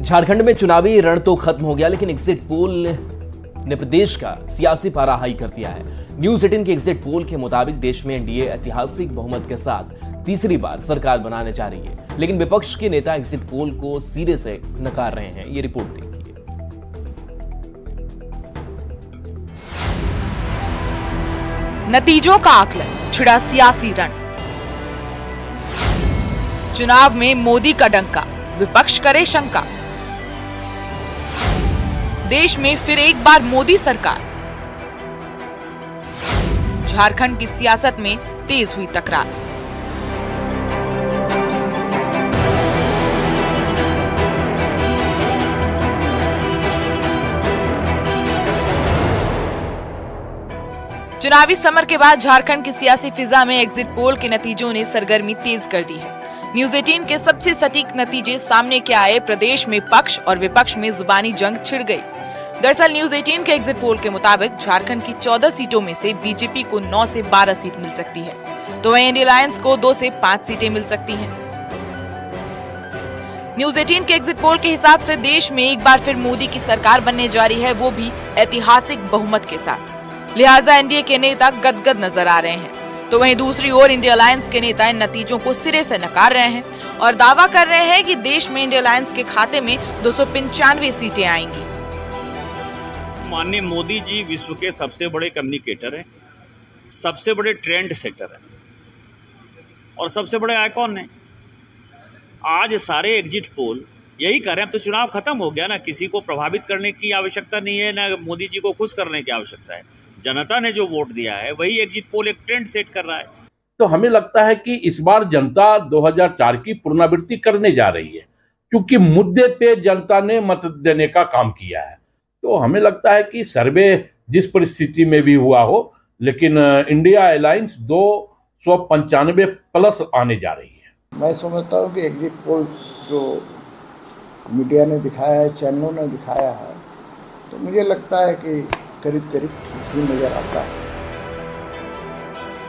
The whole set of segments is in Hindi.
झारखंड में चुनावी रण तो खत्म हो गया, लेकिन एग्जिट पोल ने प्रदेश का सियासी पारा हाई कर दिया है। न्यूज 18 के एग्जिट पोल के मुताबिक देश में एनडीए ऐतिहासिक बहुमत के साथ तीसरी बार सरकार बनाने जा रही है, लेकिन विपक्ष के नेता एग्जिट पोल को सिरे से नकार रहे हैं। ये रिपोर्ट देखिए। नतीजों का आकलन, छिड़ा सियासी रण। चुनाव में मोदी का डंका, विपक्ष करे शंका। देश में फिर एक बार मोदी सरकार। झारखंड की सियासत में तेज हुई तकरार। चुनावी समर के बाद झारखंड की सियासी फिजा में एग्जिट पोल के नतीजों ने सरगर्मी तेज कर दी है। न्यूज 18 के सबसे सटीक नतीजे सामने के आए। प्रदेश में पक्ष और विपक्ष में जुबानी जंग छिड़ गई। दरअसल न्यूज 18 के एग्जिट पोल के मुताबिक झारखंड की 14 सीटों में से बीजेपी को 9 से 12 सीट मिल सकती है, तो वहीं इंडिया अलायंस को 2 से 5 सीटें मिल सकती हैं। न्यूज 18 के एग्जिट पोल के हिसाब से देश में एक बार फिर मोदी की सरकार बनने जा रही है, वो भी ऐतिहासिक बहुमत के साथ। लिहाजा एनडीए के नेता गदगद नजर आ रहे हैं, तो वहीं दूसरी ओर इंडिया अलायंस के नेता इन नतीजों को सिरे से नकार रहे हैं और दावा कर रहे हैं कि देश में इंडिया अलायंस के खाते में 295 सीटें आएंगी। माननीय मोदी जी विश्व के सबसे बड़े कम्युनिकेटर हैं, सबसे बड़े ट्रेंड सेटर हैं और सबसे बड़े आइकॉन हैं। आज सारे एग्जिट पोल यही कर रहे हैं। अब तो चुनाव खत्म हो गया ना, किसी को प्रभावित करने की आवश्यकता नहीं है, ना मोदी जी को खुश करने की आवश्यकता है। जनता ने जो वोट दिया है वही एग्जिट पोल एक ट्रेंड सेट कर रहा है। तो हमें लगता है कि इस बार जनता 2004 की पुनरावृत्ति करने जा रही है, क्योंकि मुद्दे पे जनता ने मत देने का काम किया है। तो हमें लगता है कि सर्वे जिस परिस्थिति में भी हुआ हो, लेकिन इंडिया अलायंस 295 प्लस आने जा रही है। मैं समझता हूँ कि एग्जिट पोल जो मीडिया ने दिखाया है, चैनलों ने दिखाया है, तो मुझे लगता है कि करीब करीब ठीक नजर आता है।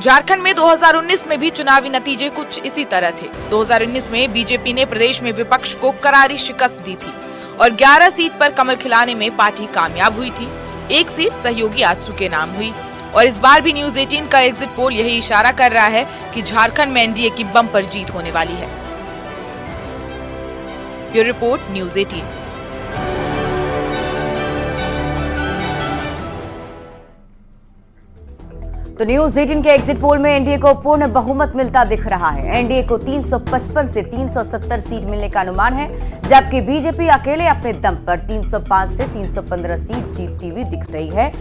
झारखंड में 2019 में भी चुनावी नतीजे कुछ इसी तरह थे। 2019 में बीजेपी ने प्रदेश में विपक्ष को करारी शिकस्त दी थी और 11 सीट पर कमर खिलाने में पार्टी कामयाब हुई थी। 1 सीट सहयोगी आजसू के नाम हुई और इस बार भी न्यूज 18 का एग्जिट पोल यही इशारा कर रहा है कि झारखंड में एनडीए की बम्पर जीत होने वाली है। Bureau report, news 18। तो न्यूज 18 के एग्जिट पोल में एनडीए को पूर्ण बहुमत मिलता दिख रहा है। एनडीए को 355 से 370 सीट मिलने का अनुमान है, जबकि बीजेपी अकेले अपने दम पर 305 से 315 सीट जीतती हुई दिख रही है।